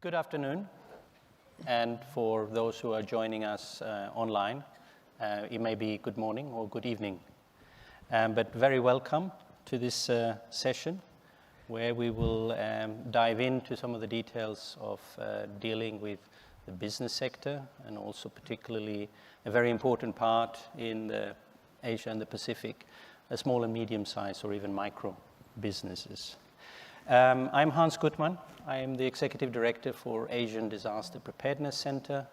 Good afternoon, and for those who are joining us online, it may be good morning or good evening. But very welcome to this session where we will dive into some of the details of dealing with the business sector and also particularly a very important part in the Asia and the Pacific, small and medium-sized or even micro businesses. I'm Hans Gutmann. I am the Executive Director for Asian Disaster Preparedness Center,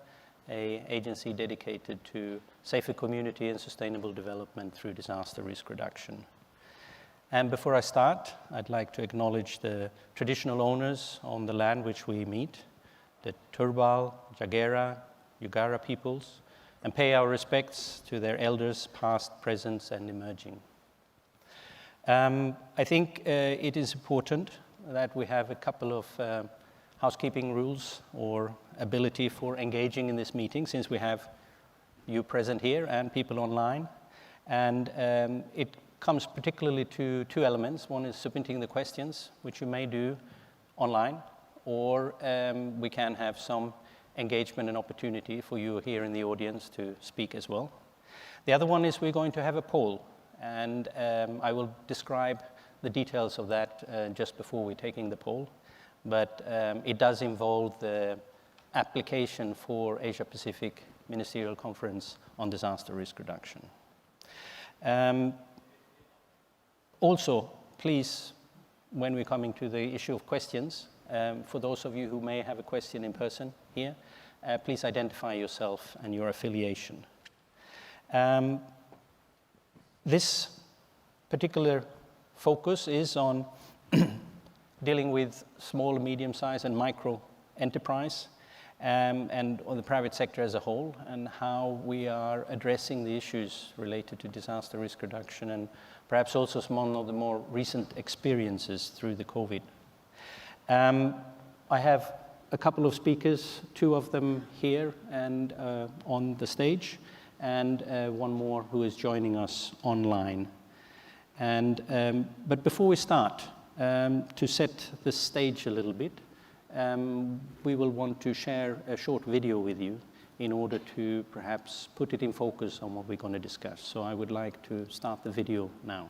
an agency dedicated to safer community and sustainable development through disaster risk reduction. And before I start, I'd like to acknowledge the traditional owners on the land which we meet, the Turrbal, Jagera, Yugara peoples, and pay our respects to their elders, past, present, and emerging. I think it is important that we have a couple of housekeeping rules or ability for engaging in this meeting, since we have you present here and people online. And it comes particularly to two elements. One is submitting the questions, which you may do online, or we can have some engagement and opportunity for you here in the audience to speak as well. The other one is we're going to have a poll, and I will describe the details of that just before we're taking the poll. But it does involve the application for Asia-Pacific Ministerial Conference on Disaster Risk Reduction. Also, please, when we're coming to the issue of questions, for those of you who may have a question in person here, please identify yourself and your affiliation. This particular focus is on dealing with small, medium-sized, and micro enterprise, and on the private sector as a whole, and how we are addressing the issues related to disaster risk reduction, and perhaps also some of the more recent experiences through the COVID. I have a couple of speakers, two of them here and on the stage, and one more who is joining us online. But before we start, to set the stage a little bit, we will want to share a short video with you in order to perhaps put it in focus on what we're going to discuss. So I would like to start the video now.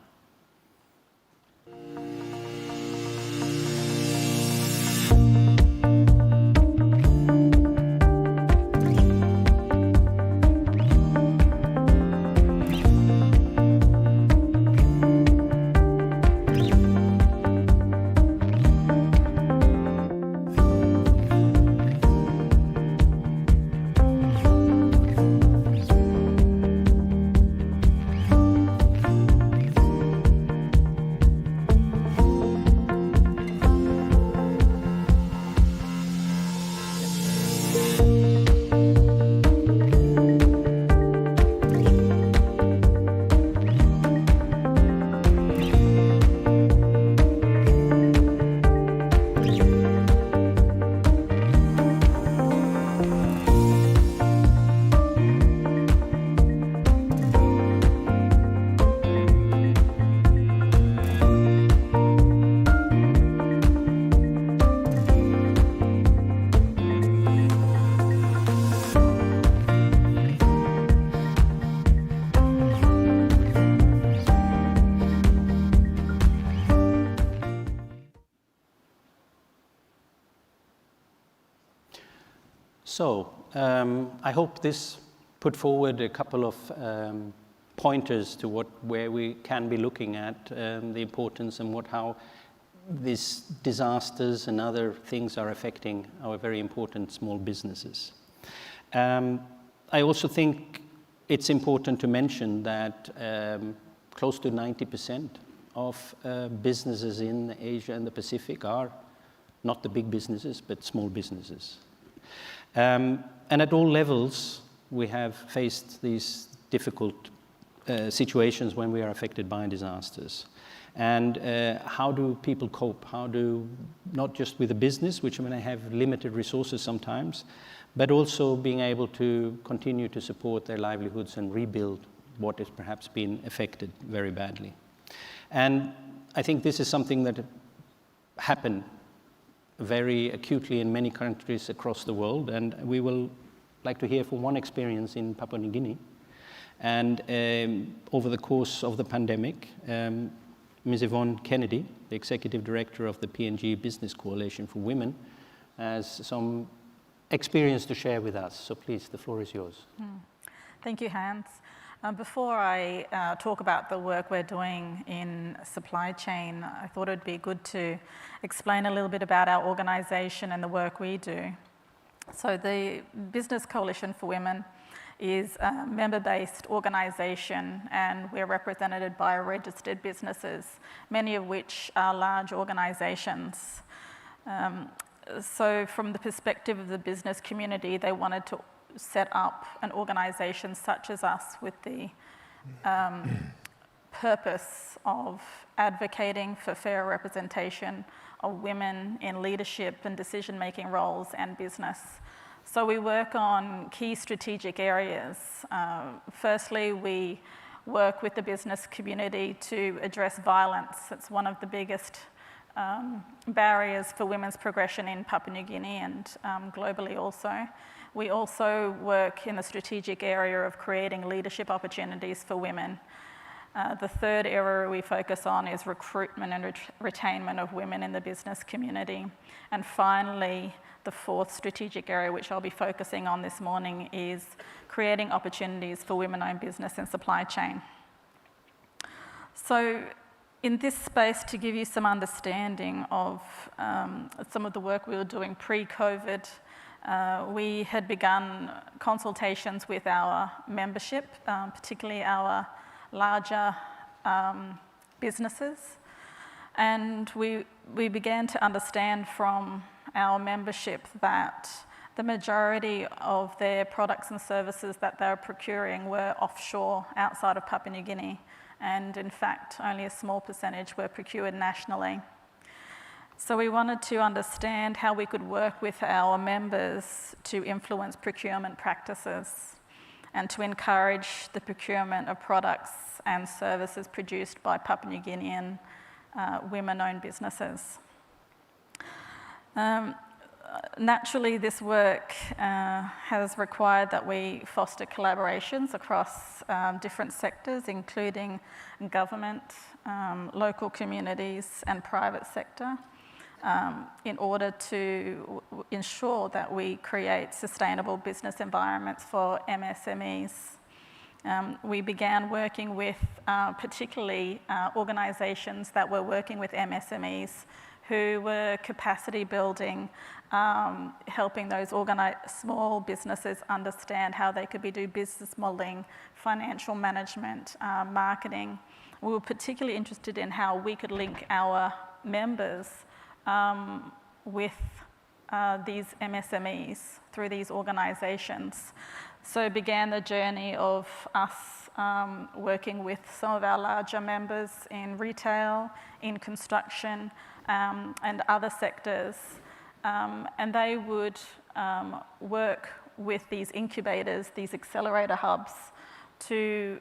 So, I hope this put forward a couple of pointers to where we can be looking at the importance and how these disasters and other things are affecting our very important small businesses. I also think it's important to mention that close to 90% of businesses in Asia and the Pacific are not the big businesses, but small businesses. And at all levels, we have faced these difficult situations when we are affected by disasters. And how do people cope? How do, not just with the business, which may have limited resources sometimes, but also being able to continue to support their livelihoods and rebuild what has perhaps been affected very badly. And I think this is something that happened very acutely in many countries across the world, and we will like to hear from one experience in Papua New Guinea. And over the course of the pandemic, Ms. Yvonne Kennedy, the Executive Director of the PNG Business Coalition for Women, has some experience to share with us. So please, the floor is yours. Thank you, Hans. Before I talk about the work we're doing in supply chain, I thought it'd be good to explain a little bit about our organisation and the work we do. So the Business Coalition for Women is a member-based organisation, and we're represented by registered businesses, many of which are large organisations. So from the perspective of the business community, they wanted to set up an organisation such as us with the purpose of advocating for fair representation of women in leadership and decision-making roles and business. So we work on key strategic areas. Firstly, we work with the business community to address violence. It's one of the biggest barriers for women's progression in Papua New Guinea and globally also. We also work in the strategic area of creating leadership opportunities for women. The third area we focus on is recruitment and retainment of women in the business community. And finally, the fourth strategic area, which I'll be focusing on this morning, is creating opportunities for women-owned business and supply chain. So in this space, to give you some understanding of some of the work we were doing pre-COVID, we had begun consultations with our membership, particularly our larger businesses. And we began to understand from our membership that the majority of their products and services that they were procuring were offshore outside of Papua New Guinea. And in fact, only a small percentage were procured nationally. So we wanted to understand how we could work with our members to influence procurement practices and to encourage the procurement of products and services produced by Papua New Guinean women-owned businesses. Naturally, this work has required that we foster collaborations across different sectors, including government, local communities, and private sector, in order to ensure that we create sustainable business environments for MSMEs. We began working with particularly organisations that were working with MSMEs who were capacity building, helping those small businesses understand how they could do business modelling, financial management, marketing. We were particularly interested in how we could link our members with these MSMEs through these organisations. So began the journey of us working with some of our larger members in retail, in construction, and other sectors. And they would work with these incubators, these accelerator hubs, to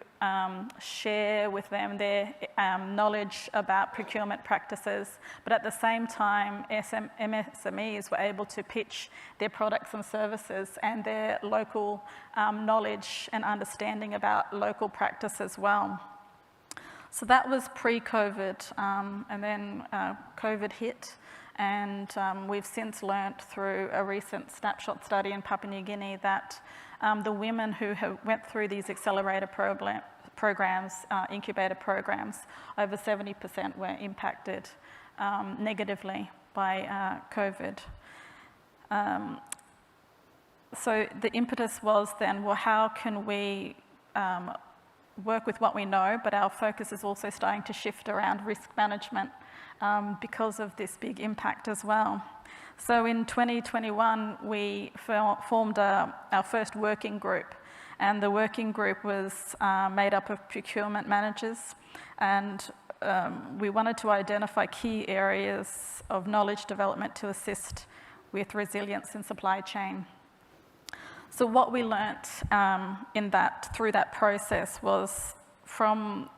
share with them their knowledge about procurement practices, but at the same time, MSMEs were able to pitch their products and services and their local knowledge and understanding about local practice as well. So that was pre-COVID, and then COVID hit, and we've since learnt through a recent snapshot study in Papua New Guinea that the women who went through these accelerator programs, incubator programs, over 70% were impacted negatively by COVID. So the impetus was then, well, how can we work with what we know, but our focus is also starting to shift around risk management because of this big impact as well. So in 2021, we formed our first working group, and the working group was made up of procurement managers, and we wanted to identify key areas of knowledge development to assist with resilience in supply chain. So what we learnt through that process was from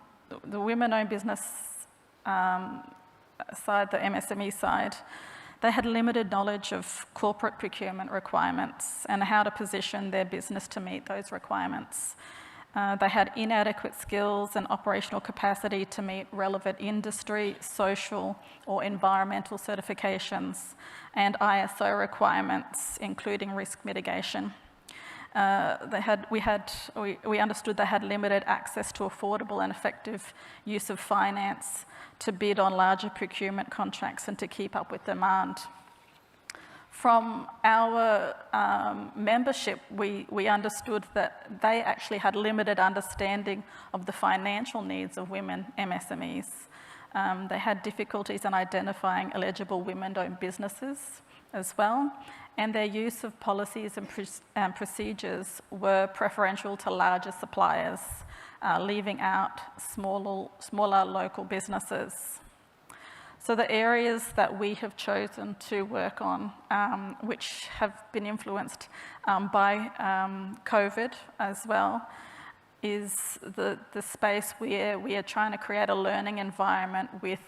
the women-owned business side, the MSME side, They had limited knowledge of corporate procurement requirements and how to position their business to meet those requirements. They had inadequate skills and operational capacity to meet relevant industry, social, or environmental certifications and ISO requirements, including risk mitigation. We understood they had limited access to affordable and effective use of finance to bid on larger procurement contracts and to keep up with demand. From our membership, we understood that they actually had limited understanding of the financial needs of women MSMEs. They had difficulties in identifying eligible women-owned businesses as well, and their use of policies and procedures were preferential to larger suppliers, leaving out smaller local businesses. So the areas that we have chosen to work on, which have been influenced by COVID as well, is the space where we are trying to create a learning environment with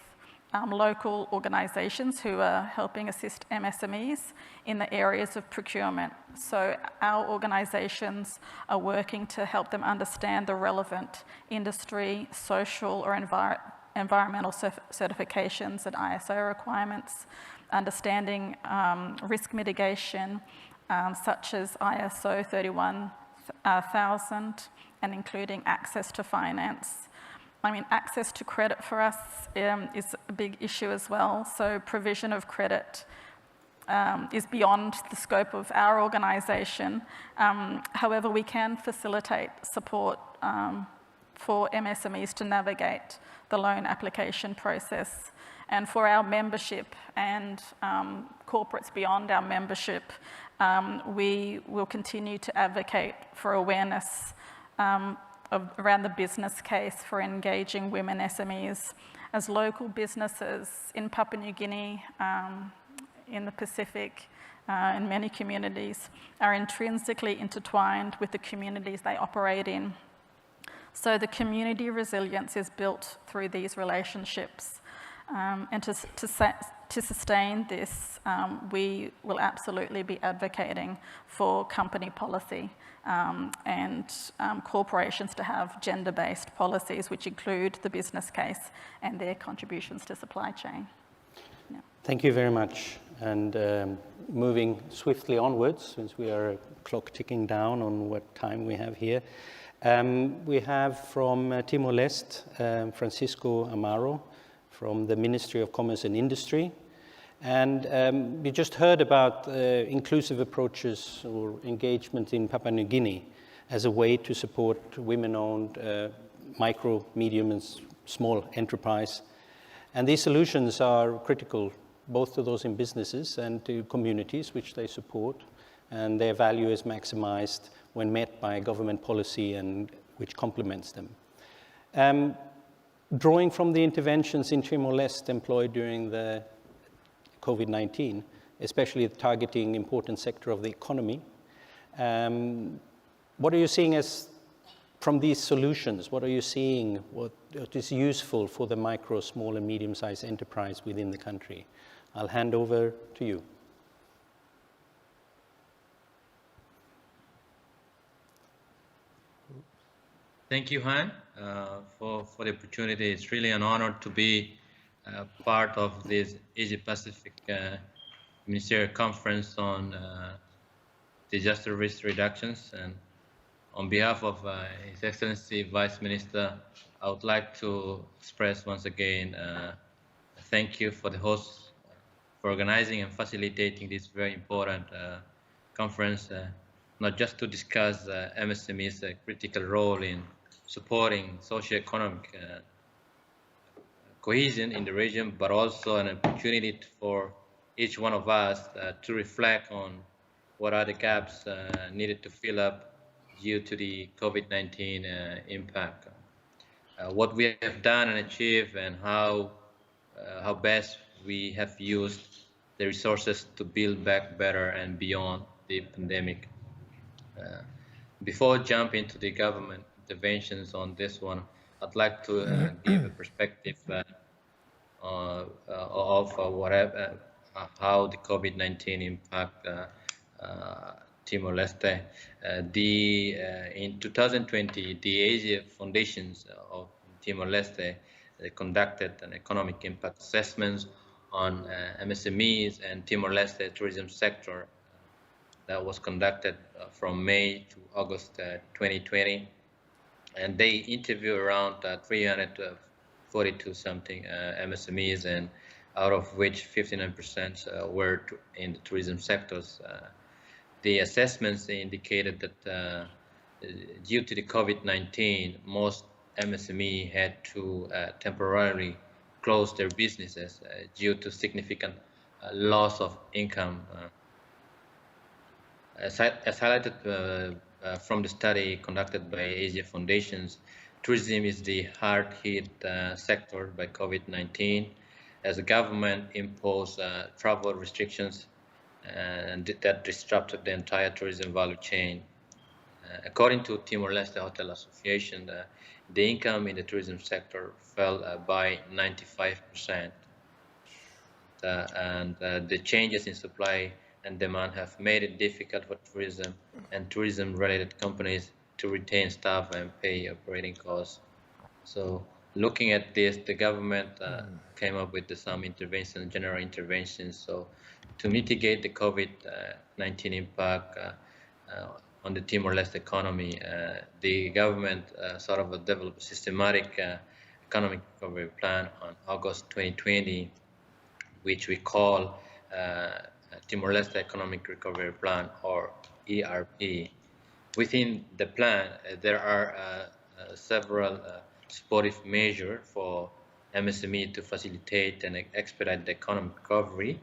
local organisations who are helping assist MSMEs in the areas of procurement. So our organisations are working to help them understand the relevant industry, social or environmental certifications and ISO requirements, understanding risk mitigation such as ISO 31000 and including access to finance. I mean, access to credit for us is a big issue as well. So provision of credit is beyond the scope of our organisation. However, we can facilitate support for MSMEs to navigate the loan application process. And for our membership and corporates beyond our membership, we will continue to advocate for awareness around the business case for engaging women SMEs, as local businesses in Papua New Guinea, in the Pacific, in many communities, are intrinsically intertwined with the communities they operate in. So the community resilience is built through these relationships. And to sustain this, we will absolutely be advocating for company policy and corporations to have gender-based policies which include the business case and their contributions to supply chain. Yeah. Thank you very much. And moving swiftly onwards, since we are clock ticking down on what time we have here, we have from Timor-Leste, Francisco Amaro from the Ministry of Commerce and Industry. And we just heard about inclusive approaches or engagement in Papua New Guinea as a way to support women-owned micro, medium, and small enterprise. And these solutions are critical both to those in businesses and to communities which they support, and their value is maximized when met by government policy and which complements them. Drawing from the interventions in Timor-Leste employed during the COVID-19, especially targeting important sector of the economy. What are you seeing as, from these solutions, what are you seeing, what is useful for the micro, small and medium-sized enterprise within the country? I'll hand over to you. Thank you, Han, for the opportunity. It's really an honor to be part of this Asia-Pacific Ministerial Conference on disaster risk reductions. And on behalf of His Excellency Vice Minister, I would like to express once again thank you for the hosts for organizing and facilitating this very important conference, not just to discuss MSME's critical role in supporting socio-economic cohesion in the region, but also an opportunity for each one of us to reflect on what are the gaps needed to fill up due to the COVID-19 impact. What we have done and achieved, and how best we have used the resources to build back better and beyond the pandemic. Before jumping into the government interventions on this one, I'd like to give a perspective of how the COVID-19 impact Timor-Leste. In 2020, the Asia Foundations of Timor-Leste conducted an economic impact assessments on MSMEs and Timor-Leste tourism sector that was conducted from May to August 2020. And they interviewed around 342 something MSMEs, and out of which 59% were in the tourism sectors. The assessments indicated that due to the COVID-19, most MSME had to temporarily close their businesses due to significant loss of income. As highlighted from the study conducted by Asia Foundations, tourism is the hard-hit sector by COVID-19, as the government imposed travel restrictions and that disrupted the entire tourism value chain. According to Timor-Leste Hotel Association, the income in the tourism sector fell by 95%. And the changes in supply and demand have made it difficult for tourism and tourism-related companies to retain staff and pay operating costs. So looking at this, the government came up with some interventions, general interventions. So to mitigate the COVID-19 impact on the Timor-Leste economy, the government sort of developed a systematic economic recovery plan on August 2020, which we call Timor-Leste Economic Recovery Plan, or ERP. Within the plan, there are several supportive measures for MSME to facilitate and expedite the economic recovery.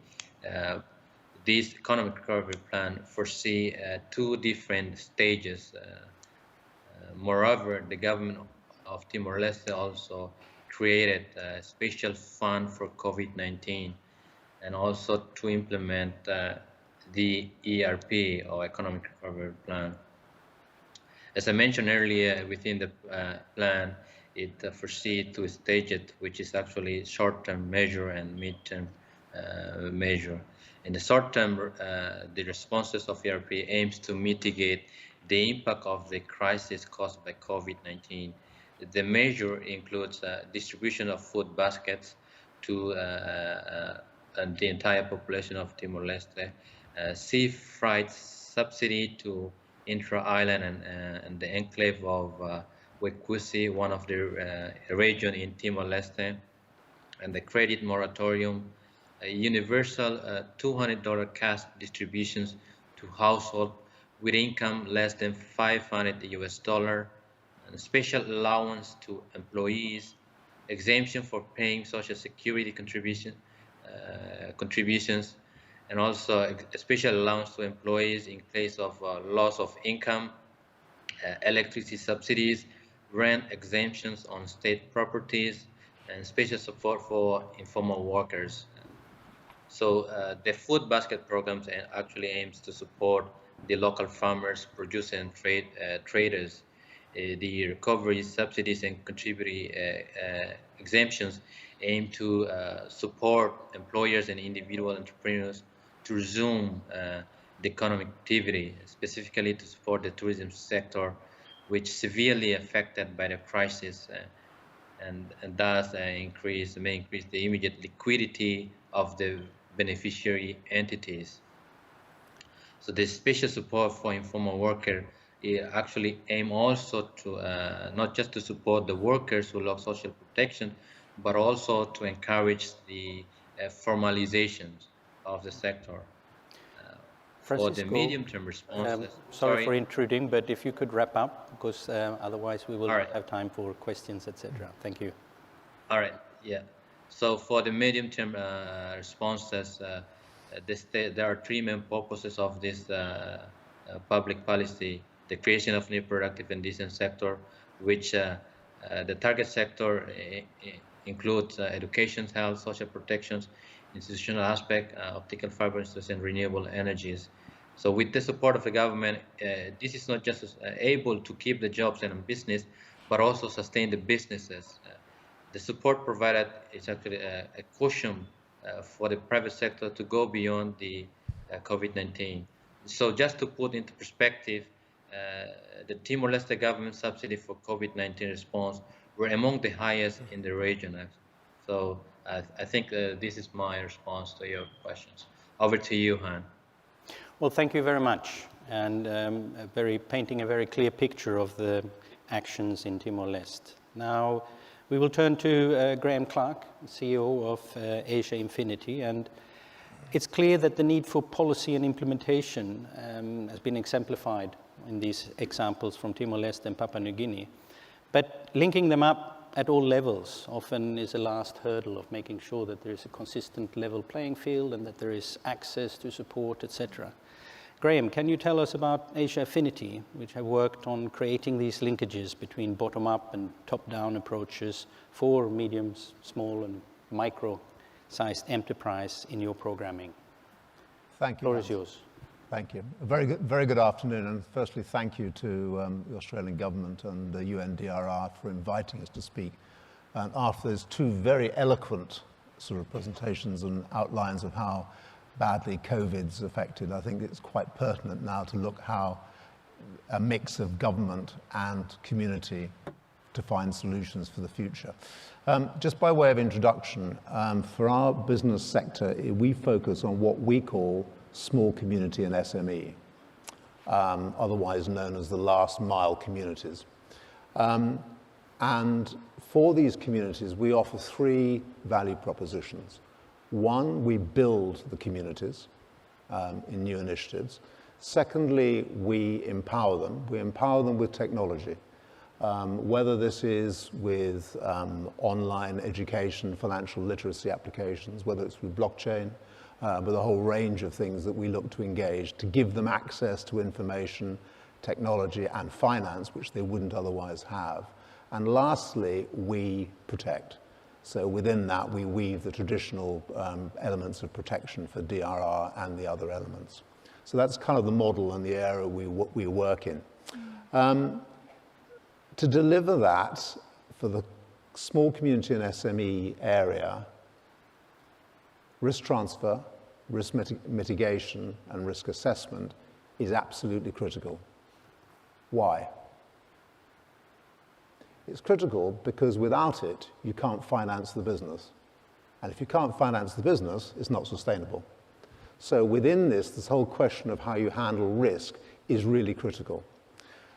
This economic recovery plan foresee two different stages. Moreover, the government of Timor-Leste also created a special fund for COVID-19 and also to implement the ERP, or Economic Recovery Plan. As I mentioned earlier, within the plan, it foresees two stages, which is actually short-term measure and mid-term measure. In the short term, the responses of ERP aims to mitigate the impact of the crisis caused by COVID-19. The measure includes distribution of food baskets to the entire population of Timor-Leste, sea freight subsidy to intra-island and the enclave of Wekusi, one of the region in Timor-Leste, and the credit moratorium, universal $200 cash distributions to households with income less than $500 US, and special allowance to employees, exemption for paying Social Security contributions, and also a special allowance to employees in case of loss of income, electricity subsidies, rent exemptions on state properties, and special support for informal workers. So the food basket programs actually aims to support the local farmers, producers, and traders. The recovery subsidies and contributory exemptions aim to support employers and individual entrepreneurs to resume the economic activity, specifically to support the tourism sector, which severely affected by the crisis, and thus may increase the immediate liquidity of the beneficiary entities. So the special support for informal workers actually aim also to not just to support the workers who lost social protection, but also to encourage the formalization of the sector. For the medium-term responses. Sorry for intruding, but if you could wrap up, because otherwise we will not have time for questions, etc. Thank you. All right, yeah. So for the medium-term responses, there are three main purposes of this public policy: the creation of new productive and decent sector, which the target sector includes education, health, social protections, institutional aspect, optical fiber industries, and renewable energies. So with the support of the government, this is not just able to keep the jobs and business, but also sustain the businesses. The support provided is actually a cushion for the private sector to go beyond the COVID-19. So just to put into perspective, the Timor-Leste government subsidy for COVID-19 response were among the highest in the region. So I think this is my response to your questions. Over to you, Han. Well, thank you very much, and painting a very clear picture of the actions in Timor-Leste. Now, we will turn to Graham Clark, CEO of Asia Infinity, and it's clear that the need for policy and implementation has been exemplified in these examples from Timor-Leste and Papua New Guinea. But linking them up at all levels often is a last hurdle of making sure that there is a consistent level playing field and that there is access to support, etc. Graham, can you tell us about Asia Affinity, which have worked on creating these linkages between bottom-up and top-down approaches for medium, small, and micro-sized enterprise in your programming? Thank you. The floor is yours. Thank you. A very good afternoon, and firstly, thank you to the Australian government and the UNDRR for inviting us to speak. And after those two very eloquent sort of presentations and outlines of how badly COVID's affected, I think it's quite pertinent now to look how a mix of government and community to find solutions for the future. Just by way of introduction, for our business sector, we focus on what we call small community and SME, otherwise known as the last mile communities. And for these communities, we offer three value propositions. One, we build the communities in new initiatives. Secondly, we empower them. We empower them with technology, whether this is with online education, financial literacy applications, whether it's with blockchain, with a whole range of things that we look to engage to give them access to information, technology, and finance, which they wouldn't otherwise have. And lastly, we protect. So within that, we weave the traditional elements of protection for DRR and the other elements. So that's kind of the model and the area we work in. To deliver that for the small community and SME area, risk transfer, risk mitigation, and risk assessment is absolutely critical. Why? It's critical because without it, you can't finance the business. And if you can't finance the business, it's not sustainable. So within this whole question of how you handle risk is really critical.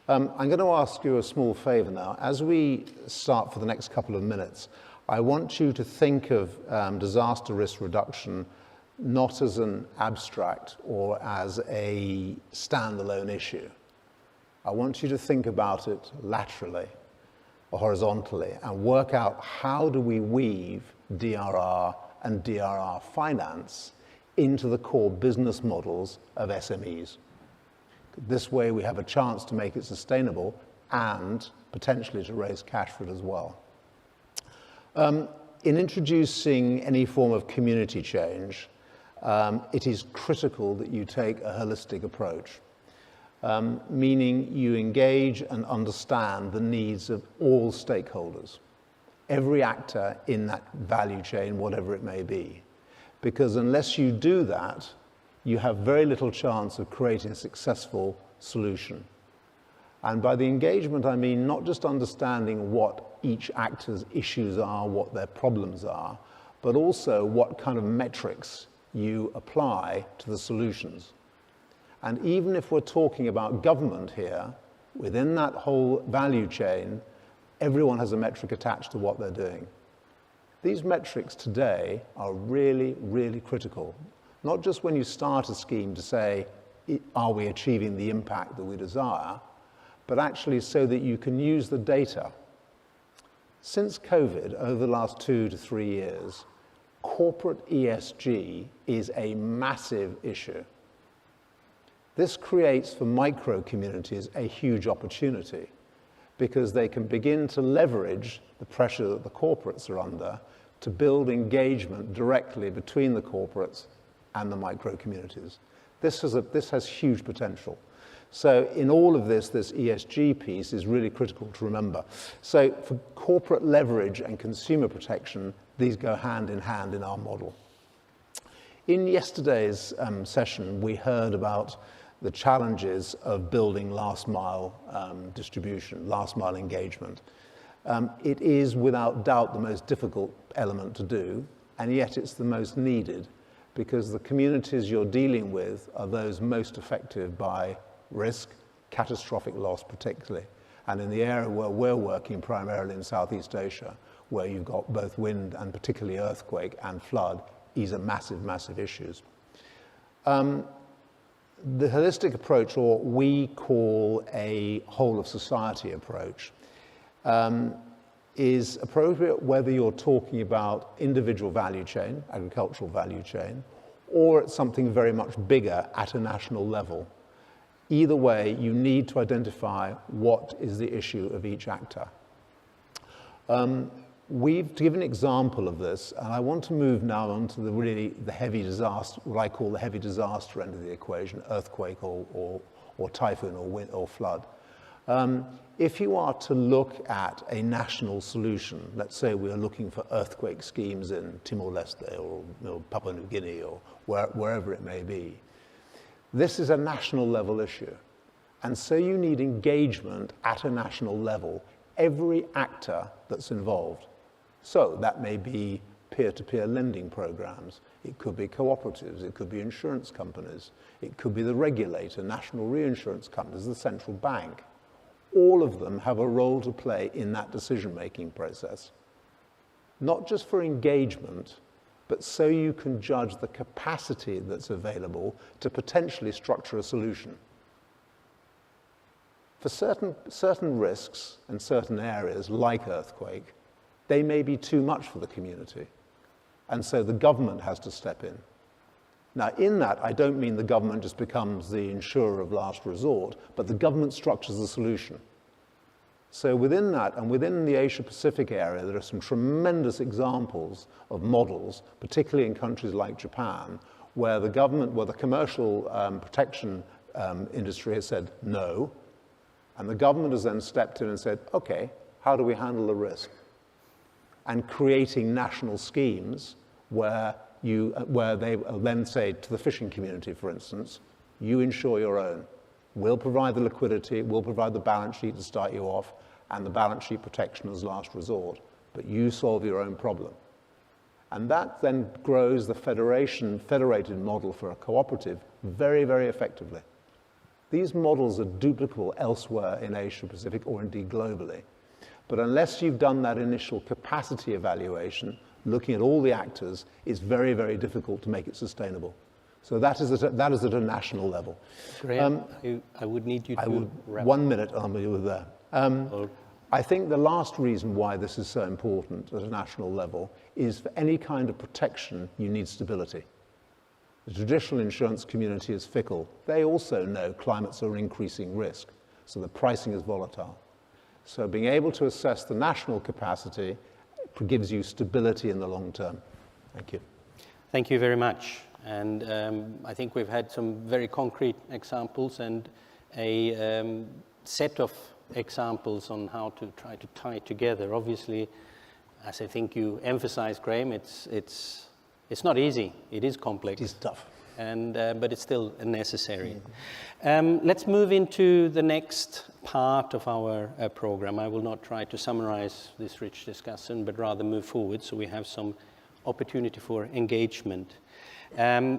I'm going to ask you a small favor now. As we start for the next couple of minutes, I want you to think of disaster risk reduction not as an abstract or as a standalone issue. I want you to think about it laterally or horizontally and work out how do we weave DRR and DRR finance into the core business models of SMEs. This way we have a chance to make it sustainable and potentially to raise cash for it as well. In introducing any form of community change, it is critical that you take a holistic approach. Meaning you engage and understand the needs of all stakeholders, every actor in that value chain, whatever it may be. Because unless you do that, you have very little chance of creating a successful solution. And by the engagement, I mean not just understanding what each actor's issues are, what their problems are, but also what kind of metrics you apply to the solutions. And even if we're talking about government here, within that whole value chain, everyone has a metric attached to what they're doing. These metrics today are really, really critical. Not just when you start a scheme to say, are we achieving the impact that we desire, but actually so that you can use the data. Since COVID, over the last 2 to 3 years, corporate ESG is a massive issue. This creates for micro communities a huge opportunity because they can begin to leverage the pressure that the corporates are under to build engagement directly between the corporates and the micro communities. This has huge potential. So in all of this ESG piece is really critical to remember. So for corporate leverage and consumer protection, these go hand in our model. In yesterday's session, we heard about the challenges of building last mile distribution, last mile engagement. It is without doubt the most difficult element to do, and yet it's the most needed, because the communities you're dealing with are those most affected by risk, catastrophic loss particularly. And in the area where we're working, primarily in Southeast Asia, where you've got both wind and particularly earthquake and flood, these are massive, massive issues. The holistic approach, or what we call a whole of society approach, is appropriate whether you're talking about individual value chain, agricultural value chain, or at something very much bigger at a national level. Either way, you need to identify what is the issue of each actor. We've given an example of this, and I want to move now on to the heavy disaster, what I call the heavy disaster end of the equation, earthquake or typhoon or wind or flood. If you are to look at a national solution, let's say we are looking for earthquake schemes in Timor-Leste or Papua New Guinea or wherever it may be, this is a national level issue. And so you need engagement at a national level, every actor that's involved. So that may be peer-to-peer lending programs, it could be cooperatives, it could be insurance companies, it could be the regulator, national reinsurance companies, the central bank. All of them have a role to play in that decision-making process. Not just for engagement, but so you can judge the capacity that's available to potentially structure a solution. For certain risks and certain areas, like earthquake, they may be too much for the community. And so the government has to step in. Now, in that, I don't mean the government just becomes the insurer of last resort, but the government structures the solution. So within that, and within the Asia-Pacific area, there are some tremendous examples of models, particularly in countries like Japan, where the government, where the commercial protection industry has said no, and the government has then stepped in and said, okay, how do we handle the risk? And creating national schemes where they then say to the fishing community, for instance, you insure your own. We'll provide the liquidity, we'll provide the balance sheet to start you off, and the balance sheet protection as last resort, but you solve your own problem. And that then grows the federated model for a cooperative very, very effectively. These models are duplicable elsewhere in Asia Pacific or indeed globally. But unless you've done that initial capacity evaluation, looking at all the actors, it's very, very difficult to make it sustainable. So that is at a national level. Graham, I would need you to wrap 1 minute, I'll be with there. I think the last reason why this is so important at a national level is for any kind of protection, you need stability. The traditional insurance community is fickle. They also know climates are increasing risk, so the pricing is volatile. So being able to assess the national capacity gives you stability in the long term. Thank you. Thank you very much. And I think we've had some very concrete examples and a set of examples on how to try to tie together. Obviously, as I think you emphasized, Graham, it's not easy. It is complex. It's tough. And, but it's still necessary. Let's move into the next part of our program. I will not try to summarize this rich discussion, but rather move forward so we have some opportunity for engagement. I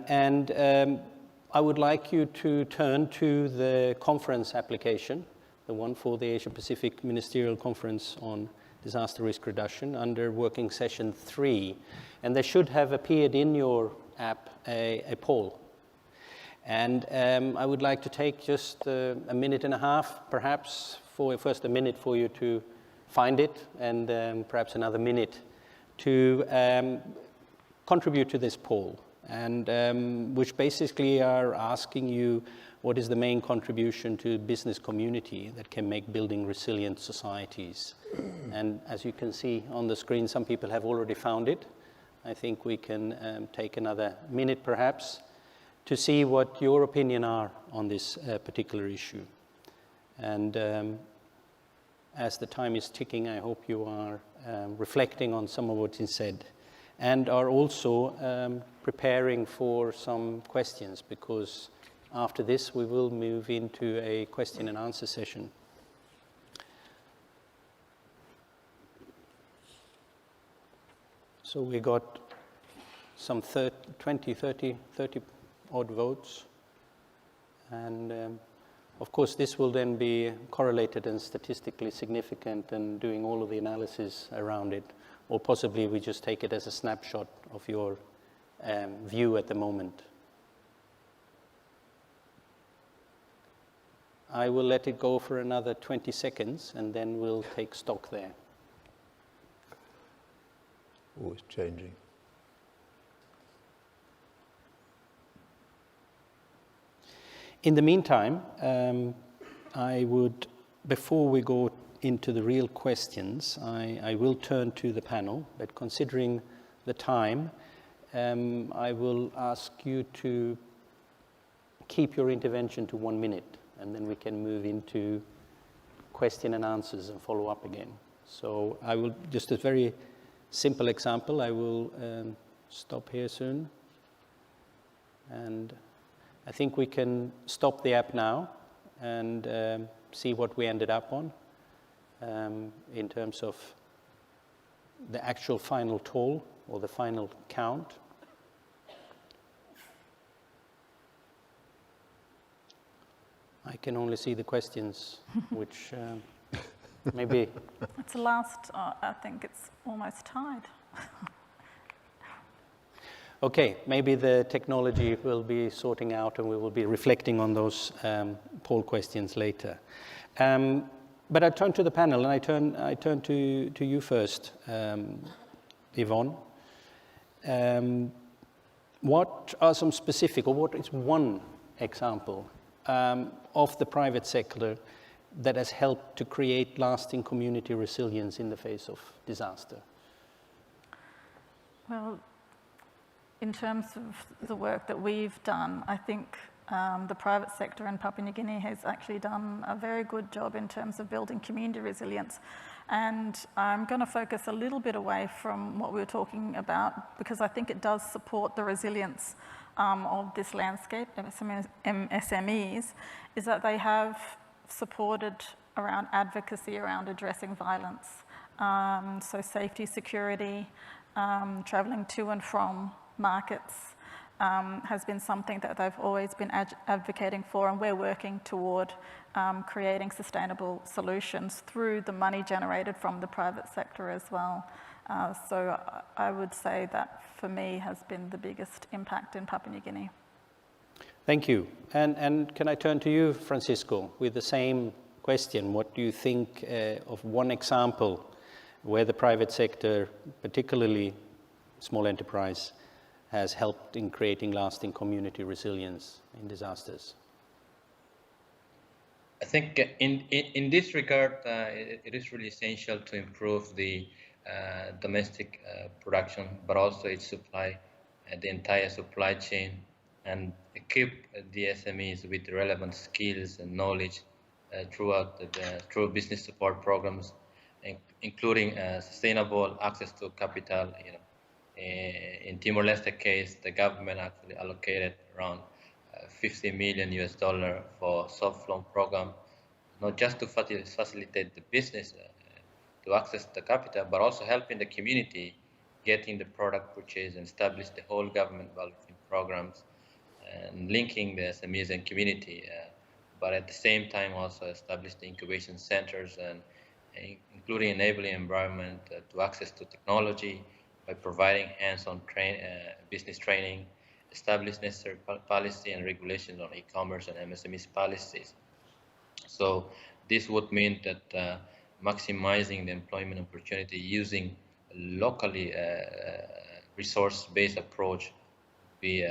would like you to turn to the conference application, the one for the Asia-Pacific Ministerial Conference on Disaster Risk Reduction under Working Session 3. And there should have appeared in your app a poll. And I would like to take just a minute and a half, perhaps, first a minute for you to find it, and perhaps another minute to contribute to this poll, and which basically are asking you what is the main contribution to business community that can make building resilient societies. And as you can see on the screen, some people have already found it. I think we can take another minute perhaps to see what your opinion are on this particular issue. And as the time is ticking, I hope you are reflecting on some of what is said. and are also preparing for some questions, because after this we will move into a question and answer session. So we got some 30 odd votes, and of course this will then be correlated and statistically significant and doing all of the analysis around it, or possibly we just take it as a snapshot of your view at the moment. I will let it go for another 20 seconds and then we'll take stock there. Always changing. In the meantime, I would, before we go into the real questions, I will turn to the panel, but considering the time, I will ask you to keep your intervention to 1 minute, and then we can move into question and answers and follow up again. So I will, just a very simple example, I will stop here soon. And I think we can stop the app now and see what we ended up on in terms of the actual final toll or the final count. I can only see the questions, which maybe... It's the last, I think it's almost tied. Okay, maybe the technology will be sorting out and we will be reflecting on those poll questions later. But I turn to the panel, and I turn to you first, Yvonne. What are some specific, or what is one example of the private sector that has helped to create lasting community resilience in the face of disaster? Well, in terms of the work that we've done, I think the private sector in Papua New Guinea has actually done a very good job in terms of building community resilience. And I'm going to focus a little bit away from what we were talking about, because I think it does support the resilience of this landscape, MSMEs, is that they have supported around advocacy around addressing violence. So safety, security, travelling to and from markets has been something that they've always been advocating for, and we're working toward creating sustainable solutions through the money generated from the private sector as well. So I would say that for me has been the biggest impact in Papua New Guinea. Thank you. And can I turn to you, Francisco, with the same question? What do you think of one example where the private sector, particularly small enterprise, has helped in creating lasting community resilience in disasters? I think in this regard, it is really essential to improve the domestic production, but also its supply, the entire supply chain, and equip the SMEs with relevant skills and knowledge through business support programs, including sustainable access to capital. In Timor-Leste case, the government actually allocated around $50 million for soft loan program, not just to facilitate the business to access the capital, but also helping the community getting the product purchased and establish the whole government value programs and linking the SMEs and community, but at the same time also establish the incubation centers and including enabling environment to access to technology by providing hands-on business training, establish necessary policy and regulations on e-commerce and MSMEs policies. So this would mean that maximizing the employment opportunity using locally resource-based approach be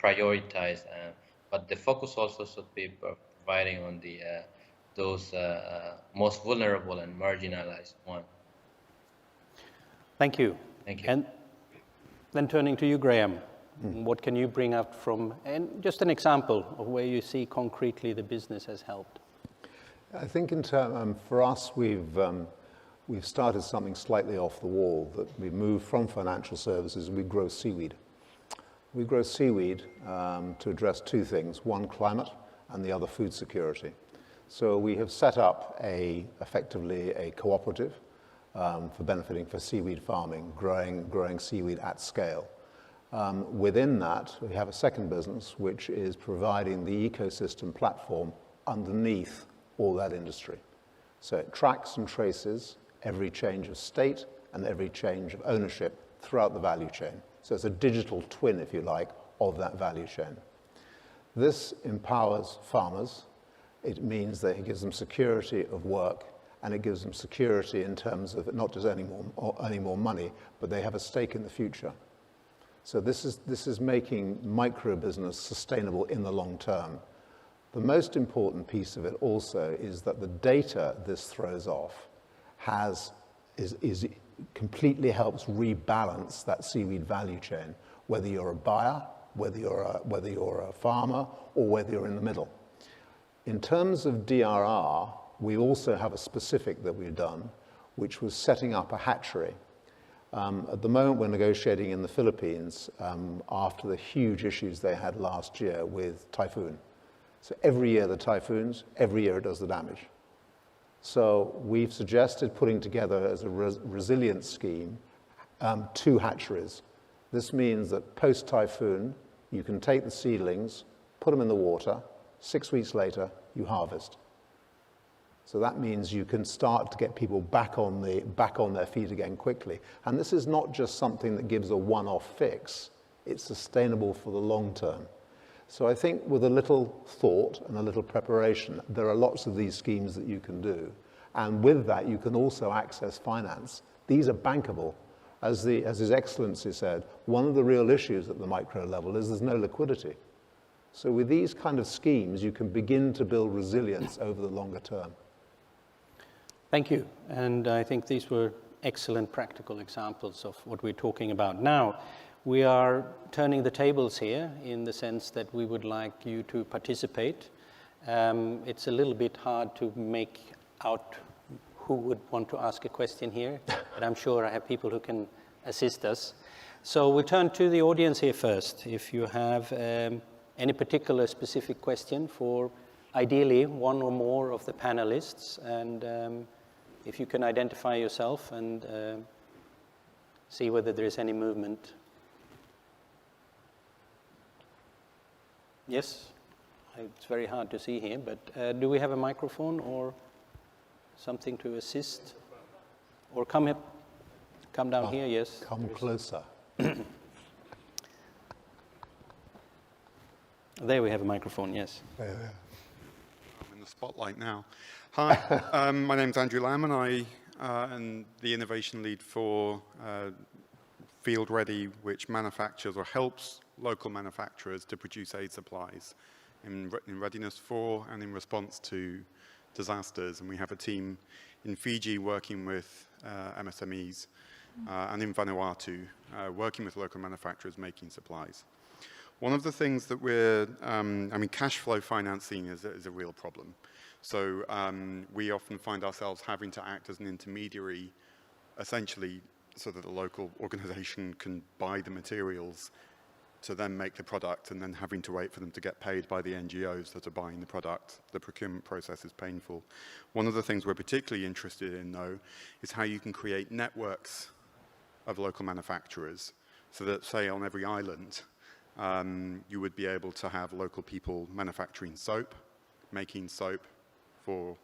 prioritized, but the focus also should be providing on the those most vulnerable and marginalized ones. Thank you. Thank you. And then turning to you, Graham, what can you bring up from, and just an example of where you see concretely the business has helped? I think in for us, we've we've started something slightly off the wall, that we move from financial services and we grow seaweed. We grow seaweed to address two things, one climate and the other food security. So we have set up effectively a cooperative for seaweed farming, growing seaweed at scale. Within that, we have a second business, which is providing the ecosystem platform underneath all that industry. So it tracks and traces every change of state and every change of ownership throughout the value chain. So it's a digital twin, if you like, of that value chain. This empowers farmers. It means that it gives them security of work, and it gives them security in terms of not just earning more money, but they have a stake in the future. So this is making micro business sustainable in the long term. The most important piece of it also is that the data this throws off completely helps rebalance that seaweed value chain, whether you're a buyer, whether you're a farmer, or whether you're in the middle. In terms of DRR, we also have a specific that we've done, which was setting up a hatchery. At the moment, we're negotiating in the Philippines after the huge issues they had last year with typhoon. So every year the typhoons, every year it does the damage. So we've suggested putting together as a resilience scheme 2 hatcheries. This means that post-typhoon, you can take the seedlings, put them in the water, 6 weeks later, you harvest. So that means you can start to get people back on their feet again quickly. And this is not just something that gives a one-off fix. It's sustainable for the long term. So I think with a little thought and a little preparation, there are lots of these schemes that you can do. And with that, you can also access finance. These are bankable. As His Excellency said, one of the real issues at the micro level is there's no liquidity. So with these kind of schemes, you can begin to build resilience over the longer term. Thank you. And I think these were excellent practical examples of what we're talking about. Now, we are turning the tables here in the sense that we would like you to participate. It's a little bit hard to make out who would want to ask a question here, but I'm sure I have people who can assist us. So we'll turn to the audience here first. If you have any particular specific question for ideally one or more of the panelists, and if you can identify yourself and see whether there is any movement. Yes, it's very hard to see here, but do we have a microphone or something to assist? Or come down here, yes. Come closer. There we have a microphone, yes. There. I'm in the spotlight now. Hi, my name's Andrew Lamb, and I am the innovation lead for Field Ready, which manufactures or helps local manufacturers to produce aid supplies in readiness for and in response to disasters. And we have a team in Fiji working with MSMEs and in Vanuatu working with local manufacturers making supplies. One of the things that cash flow financing is a real problem. So we often find ourselves having to act as an intermediary, essentially, so that the local organization can buy the materials to then make the product, and then having to wait for them to get paid by the NGOs that are buying the product. The procurement process is painful. One of the things we're particularly interested in, though, is how you can create networks of local manufacturers, so that, say, on every island, you would be able to have local people manufacturing soap, making soap for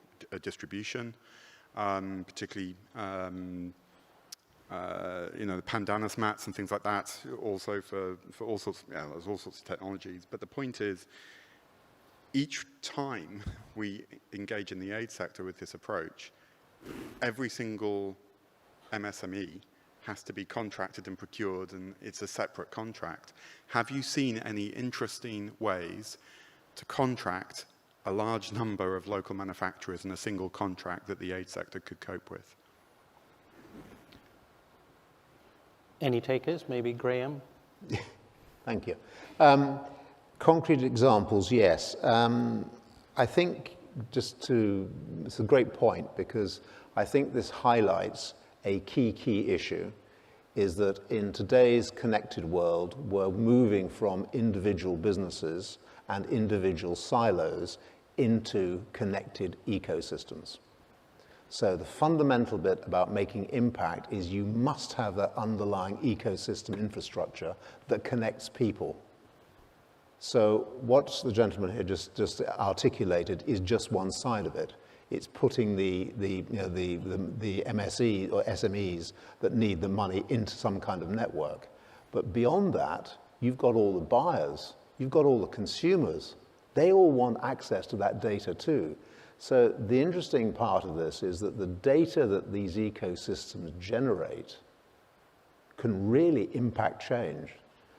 distribution, particularly the pandanus mats and things like that, also for all sorts, there's all sorts of technologies. But the point is, each time we engage in the aid sector with this approach, every single MSME has to be contracted and procured, and it's a separate contract. Have you seen any interesting ways to contract a large number of local manufacturers in a single contract that the aid sector could cope with? Any takers? Maybe Graham? Thank you. Concrete examples, yes. I think it's a great point, because I think this highlights a key issue, is that in today's connected world, we're moving from individual businesses and individual silos into connected ecosystems. So the fundamental bit about making impact is you must have that underlying ecosystem infrastructure that connects people. So what the gentleman here just articulated is just one side of it. It's putting the MSE or SMEs that need the money into some kind of network. But beyond that, you've got all the buyers, you've got all the consumers. They all want access to that data too. So the interesting part of this is that the data that these ecosystems generate can really impact change.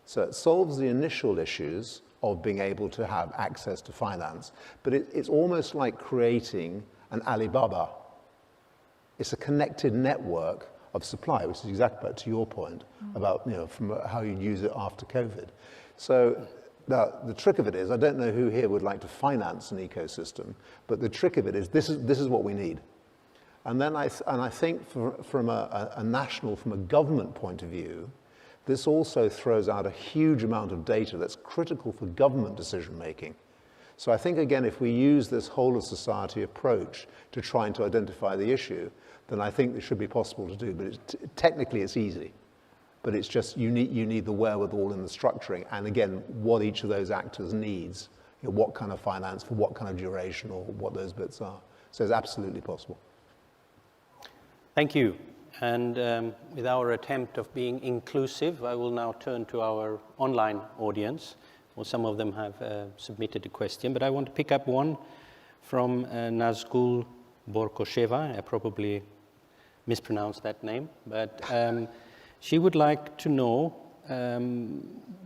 So it solves the initial issues of being able to have access to finance, but it's almost like creating an Alibaba. It's a connected network of supply, which is exactly back to your point about from how you use it after COVID. So the trick of it is, I don't know who here would like to finance an ecosystem, but the trick of it is this is what we need. And then I think from a national, from a government point of view, this also throws out a huge amount of data that's critical for government decision making. So I think, again, if we use this whole of society approach to trying to identify the issue, then I think this should be possible to do. But technically it's easy, but it's just you need the wherewithal in the structuring, and again, what each of those actors needs, what kind of finance for what kind of duration, or what those bits are. So it's absolutely possible. Thank you. And with our attempt of being inclusive, I will now turn to our online audience. Well, some of them have submitted a question, but I want to pick up one from Nazgul Borkosheva. I probably mispronounced that name, but she would like to know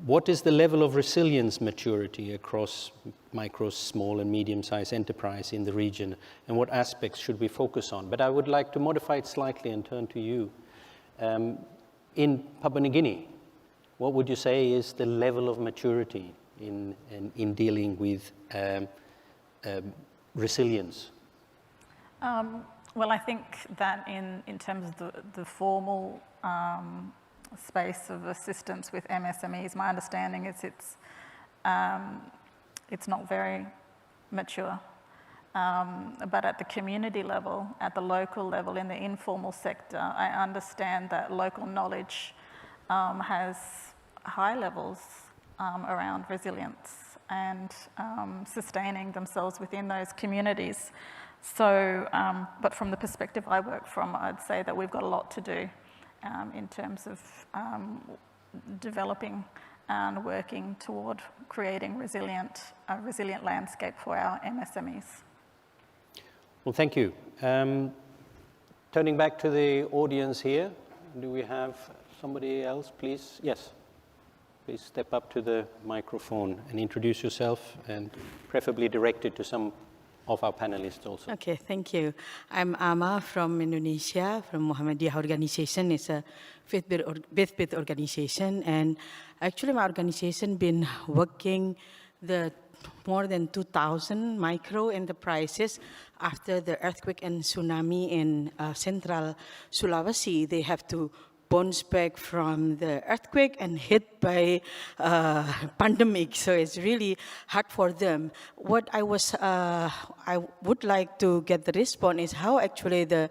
what is the level of resilience maturity across micro, small and medium-sized enterprise in the region, and what aspects should we focus on? But I would like to modify it slightly and turn to you. In Papua New Guinea, what would you say is the level of maturity in dealing with resilience? Well, I think that in terms of the formal space of assistance with MSMEs, my understanding is it's not very mature. But at the community level, at the local level, in the informal sector, I understand that local knowledge has high levels around resilience and sustaining themselves within those communities. So, but from the perspective I work from, I'd say that we've got a lot to do in terms of developing and working toward creating a resilient landscape for our MSMEs. Well, thank you. Turning back to the audience here, do we have somebody else, please? Yes. Please step up to the microphone and introduce yourself, and preferably direct it to some of our panelists also. Okay, thank you. I'm Ama from Indonesia, from Muhammadiyah organization. It's a faith-based organization, and actually my organization been working the more than 2,000 micro enterprises after the earthquake and tsunami in central Sulawesi. They have to bounce back from the earthquake and hit by pandemic, so it's really hard for them. What I would like to get the response is how actually the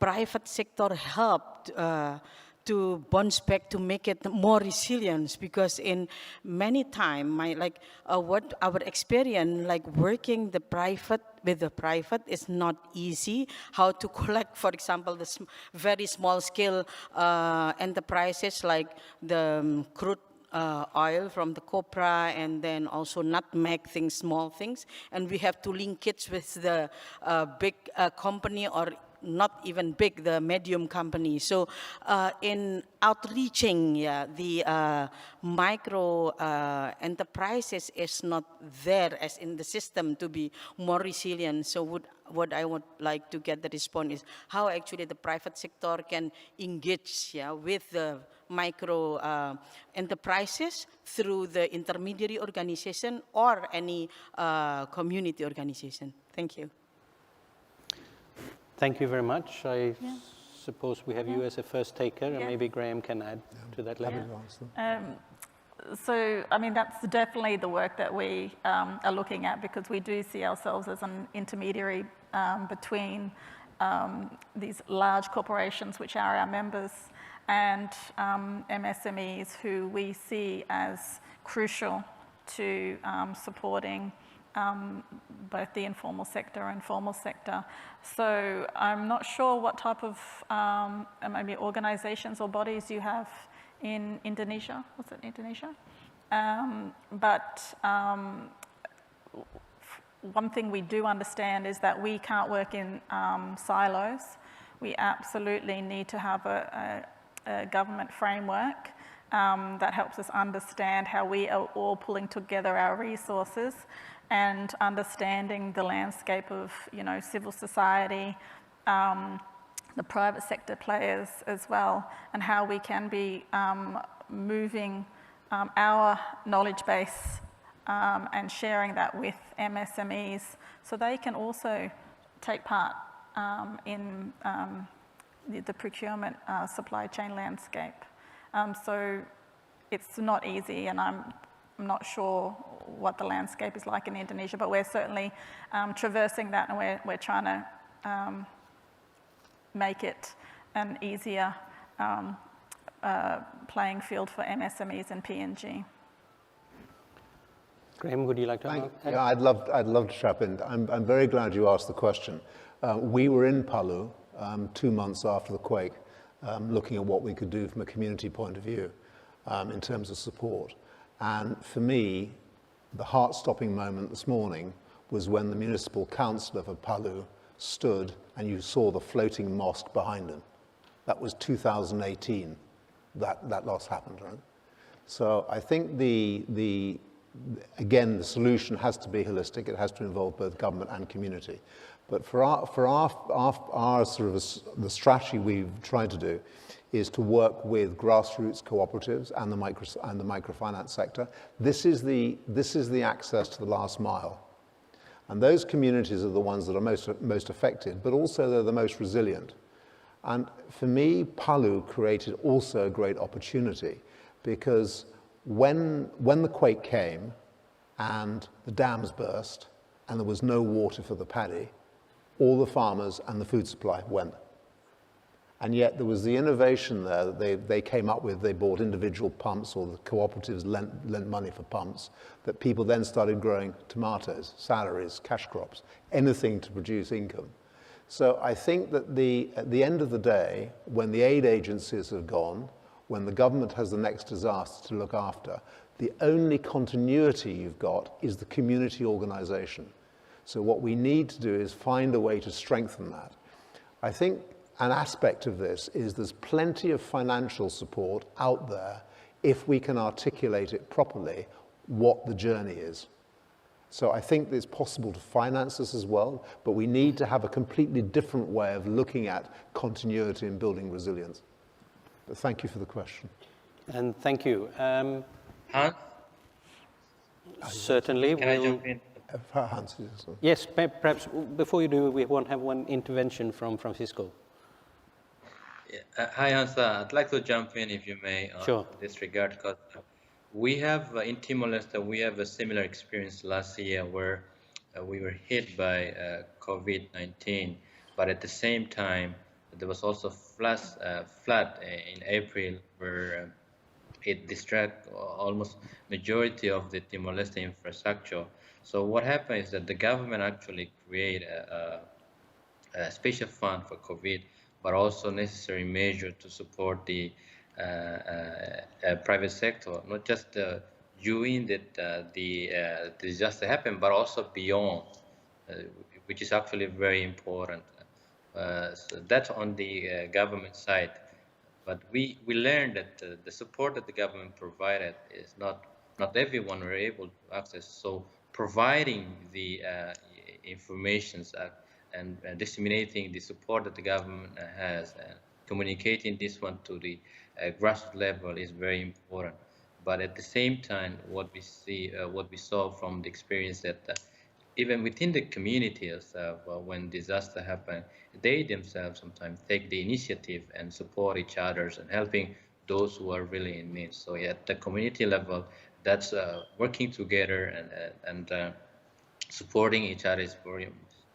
private sector helped to bounce back, to make it more resilient, because in many time, what our experience, like working with the private is not easy. How to collect, for example, the very small scale enterprises like the crude oil from the copra, and then also nutmeg things, small things, and we have to link it with the big company, or not even big, the medium company. So in outreaching the micro enterprises is not there as in the system to be more resilient. So what I would like to get the response is how actually the private sector can engage with the micro enterprises through the intermediary organization or any community organization. Thank you. Thank you very much. I suppose we have you as a first taker, and Yeah. maybe Graham can add to that later. So, I mean, that's definitely the work that we are looking at, because we do see ourselves as an intermediary between these large corporations, which are our members, and MSMEs, who we see as crucial to supporting both the informal sector and formal sector. So I'm not sure what type of maybe organizations or bodies you have in Indonesia. Was it Indonesia? But one thing we do understand is that we can't work in silos. We absolutely need to have a government framework that helps us understand how we are all pulling together our resources and understanding the landscape of, you know, civil society, the private sector players as well, and how we can be moving our knowledge base and sharing that with MSMEs so they can also take part in the procurement supply chain landscape. So it's not easy, and I'm not sure what the landscape is like in Indonesia, but we're certainly traversing that, and we're trying to make it an easier playing field for MSMEs and PNG. Graham, would you like to add? Yeah, I'd love to chip in. I'm very glad you asked the question. We were in Palu 2 months after the quake, looking at what we could do from a community point of view in terms of support. And for me, the heart-stopping moment this morning was when the municipal councillor for Palu stood and you saw the floating mosque behind him. That was 2018 that loss happened, right? So I think again, the solution has to be holistic. It has to involve both government and community. But for our sort of the strategy we've tried to do is to work with grassroots cooperatives and the microfinance sector. This is the access to the last mile. And those communities are the ones that are most affected, but also they're the most resilient. And for me, Palu created also a great opportunity, because when the quake came and the dams burst and there was no water for the paddy, all the farmers and the food supply went. And yet there was the innovation there that they came up with. They bought individual pumps, or the cooperatives lent money for pumps, that people then started growing tomatoes, salaries, cash crops, anything to produce income. So I think that at the end of the day, when the aid agencies have gone, when the government has the next disaster to look after, the only continuity you've got is the community organization. So what we need to do is find a way to strengthen that. I think an aspect of this is there's plenty of financial support out there if we can articulate it properly, what the journey is. So I think it's possible to finance this as well, but we need to have a completely different way of looking at continuity and building resilience. But thank you for the question. And thank you. Hans? Certainly. Can I jump in? Hans, yes, perhaps before you do, we want to have one intervention from Francisco. Hi, Hans. I'd like to jump in, if you may, Sure. in this regard, because we have in Timor-Leste, we have a similar experience last year where we were hit by COVID-19, but at the same time, there was also flood in April where it distracted almost majority of the Timor-Leste infrastructure. So what happened is that the government actually created a special fund for COVID, but also necessary measure to support the private sector, not just during the disaster happened, but also beyond, which is actually very important. So that's on the government side. But we learned that the support that the government provided is not everyone were able to access. So providing the information and disseminating the support that the government has and communicating this one to the grassroots level is very important. But at the same time, what we saw from the experience that even within the communities, when disaster happen, they themselves sometimes take the initiative and support each others and helping those who are really in need. So at the community level, that's working together and supporting each other is very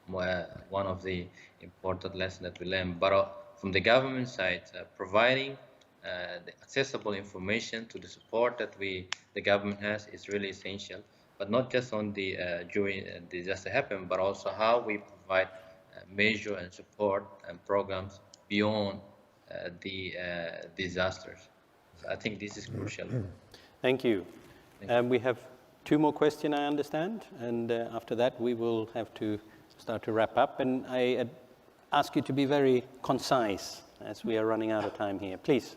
one of the important lessons that we learn. But from the government side, providing the accessible information to the support that the government has is really essential. But not just on the during disaster happen, but also how we provide measure and support and programs beyond the disasters. So I think this is crucial. Thank you. We have 2 more questions, I understand, and after that we will have to start to wrap up. And I ask you to be very concise as we are running out of time here. Please.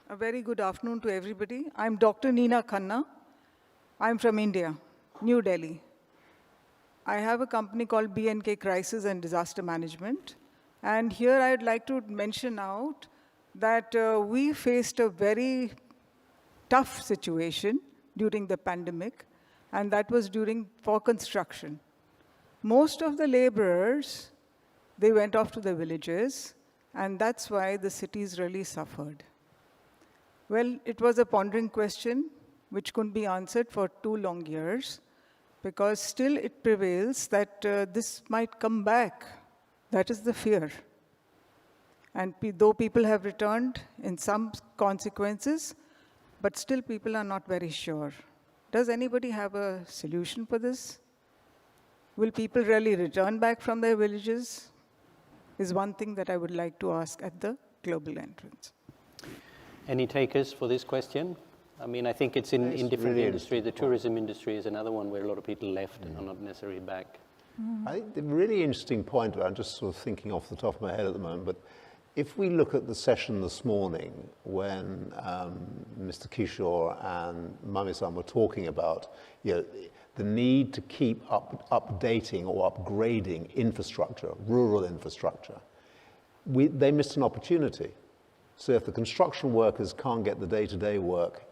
A very good afternoon to everybody. I'm Dr. Neena Khanna. I'm from India, New Delhi. I have a company called B&K Crisis and Disaster Management. And here I'd like to mention out that we faced a very tough situation during the pandemic, and that was for construction. Most of the laborers, they went off to the villages, and that's why the cities really suffered. Well, it was a pondering question which couldn't be answered for 2 long years, because still it prevails that this might come back. That is the fear. And though people have returned in some consequences, but still people are not very sure. Does anybody have a solution for this? Will people really return back from their villages? Is one thing that I would like to ask at the global entrance. Any takers for this question? I mean, I think it's in different really industries. The tourism industry is another one where a lot of people left and are not necessarily back. I think the really interesting point, I'm just sort of thinking off the top of my head at the moment, but if we look at the session this morning when Mr. Kishore and Mami-san were talking about the need to keep updating or upgrading infrastructure, rural infrastructure, they missed an opportunity. So if the construction workers can't get the day-to-day work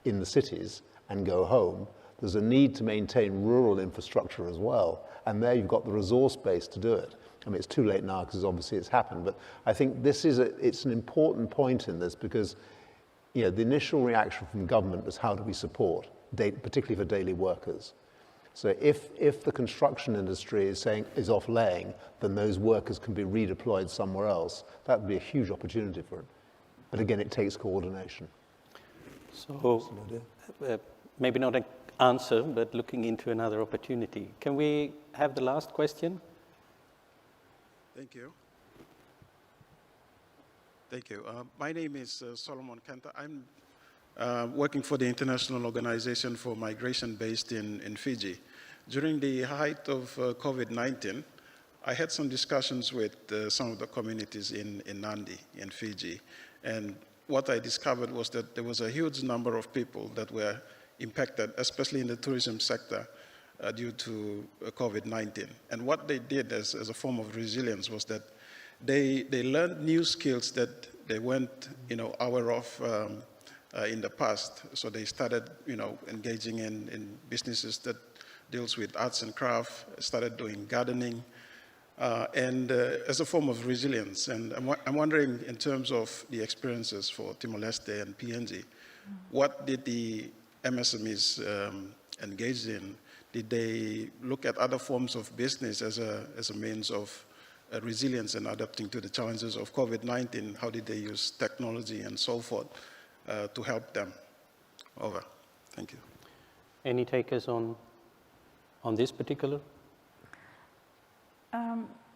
in the cities and go home, there's a need to maintain rural infrastructure as well. And there you've got the resource base to do it. I mean, it's too late now because obviously it's happened, but I think it's an important point in this because the initial reaction from government is how do we support, particularly for daily workers. So if the construction industry is off laying, then those workers can be redeployed somewhere else. That would be a huge opportunity for it. But again, it takes coordination. So maybe not an answer, but looking into another opportunity. Can we have the last question? Thank you. Thank you. My name is Solomon Kanta. I'm working for the International Organization for Migration based in Fiji. During the height of COVID-19, I had some discussions with some of the communities in Nadi, in Fiji. And what I discovered was that there was a huge number of people that were impacted, especially in the tourism sector, due to COVID-19. And what they did as a form of resilience was that they learned new skills that they weren't aware of in the past. So they started engaging in businesses that deals with arts and craft, started doing gardening, and as a form of resilience. And I'm wondering, in terms of the experiences for Timor-Leste and PNG, what did the MSMEs engage in? Did they look at other forms of business as a means of resilience and adapting to the challenges of COVID-19? How did they use technology and so forth to help them? Over. Thank you. Any takers on this particular?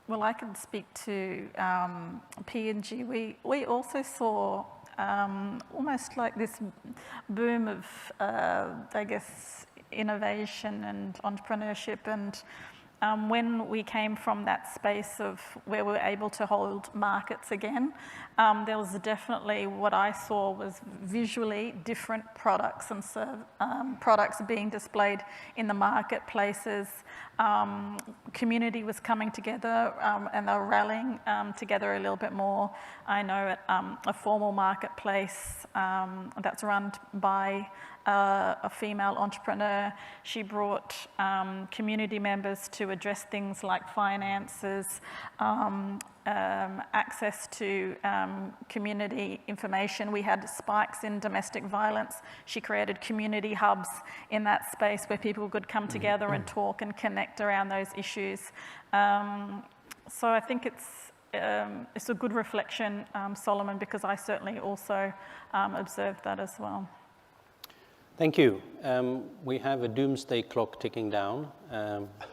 Well, I can speak to PNG. We also saw almost like this boom of, I guess, innovation and entrepreneurship, and when we came from that space of where we were able to hold markets again, there was definitely what I saw was visually different products and products being displayed in the marketplaces. Community was coming together and they were rallying together a little bit more. I know at a formal marketplace that's run by a female entrepreneur, she brought community members to address things like finances, access to community information. We had spikes in domestic violence. She created community hubs in that space where people could come together and talk and connect around those issues. So I think it's a good reflection, Solomon, because I certainly also observed that as well. Thank you. We have a doomsday clock ticking down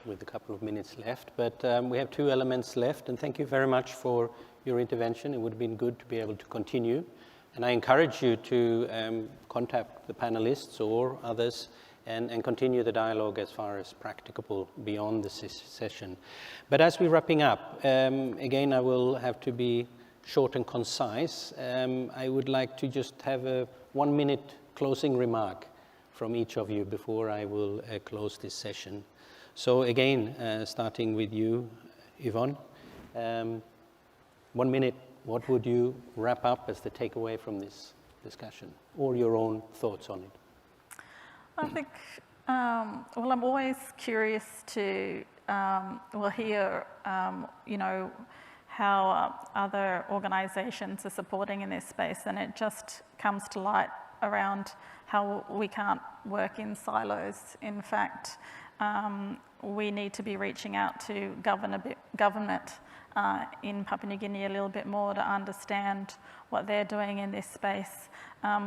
with a couple of minutes left, but we have 2 elements left, and thank you very much for your intervention. It would have been good to be able to continue, and I encourage you to contact the panelists or others and continue the dialogue as far as practicable beyond this session. But as we're wrapping up, again, I will have to be short and concise. I would like to just have a 1-minute closing remark from each of you before I will close this session. So again, starting with you, Yvonne, 1 minute, what would you wrap up as the takeaway from this discussion, or your own thoughts on it? I think, well, I'm always curious to hear, how other organisations are supporting in this space, and it just comes to light around how we can't work in silos. In fact, we need to be reaching out to government in Papua New Guinea a little bit more to understand what they're doing in this space.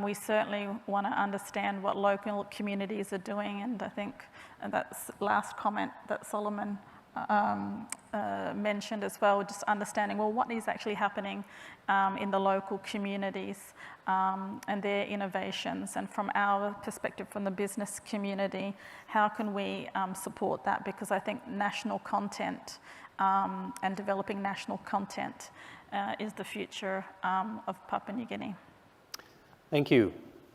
We certainly want to understand what local communities are doing, and I think that's last comment that Solomon mentioned as well, just understanding, well, what is actually happening in the local communities and their innovations, and from our perspective, from the business community, how can we support that? Because I think national content and developing national content is the future of Papua New Guinea. Thank you.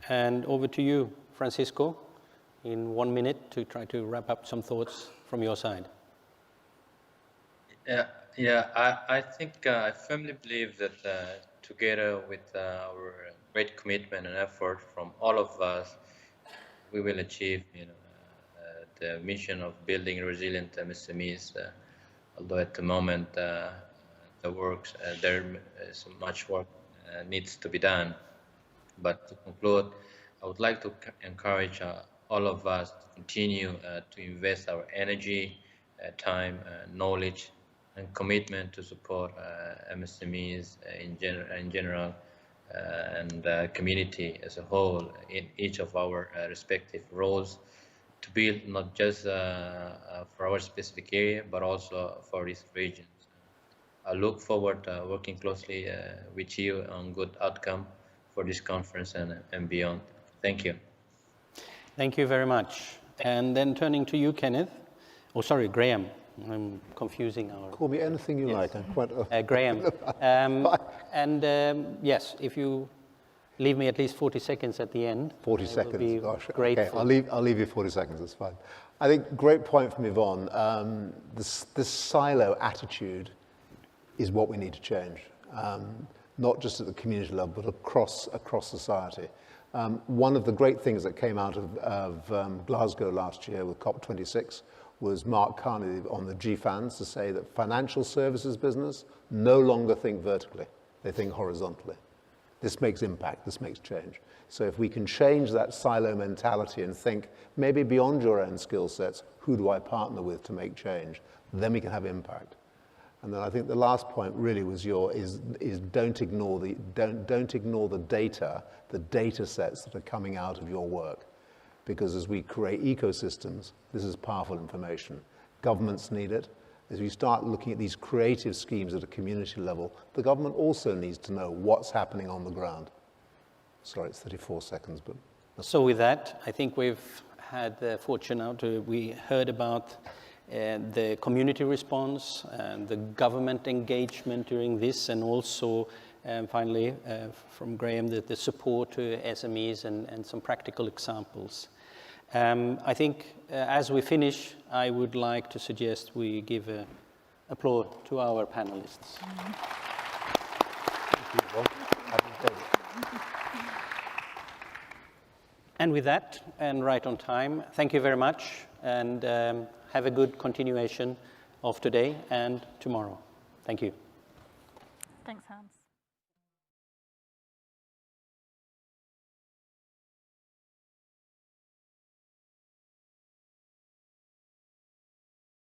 And over to you, Francisco, in 1 minute to try to wrap up some thoughts from your side. I think I firmly believe that together with our great commitment and effort from all of us, we will achieve, the mission of building resilient MSMEs. Although at the moment there is much work needs to be done. But to conclude, I would like to encourage all of us to continue to invest our energy, time, knowledge, and commitment to support MSMEs in general and community as a whole in each of our respective roles, to build not just for our specific area, but also for these regions. I look forward to working closely with you on good outcome for this conference and beyond. Thank you. Thank you very much. And then turning to you, Kenneth. Oh, sorry, Graham. I'm confusing our... Call me anything you like. I'm quite... Graham. Yes, if you leave me at least 40 seconds at the end. 40 seconds, gosh. Grateful. Okay, I'll leave you 40 seconds, that's fine. I think great point from Yvonne. This silo attitude is what we need to change, not just at the community level, but across society. One of the great things that came out of Glasgow last year with COP26 was Mark Carney on the GFANs to say that financial services business no longer think vertically, they think horizontally. This makes impact, this makes change. So if we can change that silo mentality and think maybe beyond your own skill sets, who do I partner with to make change, then we can have impact. And then I think the last point really was don't ignore the data sets that are coming out of your work. Because as we create ecosystems, this is powerful information. Governments need it. As we start looking at these creative schemes at a community level, the government also needs to know what's happening on the ground. Sorry, it's 34 seconds, but... So with that, I think we've had the fortune now we heard about the community response, and the government engagement during this, and also finally from Graham, the support to SMEs and some practical examples. I think as we finish, I would like to suggest we give an applause to our panelists. And with that, and right on time, thank you very much, and have a good continuation of today and tomorrow. Thank you. Thanks, Hans.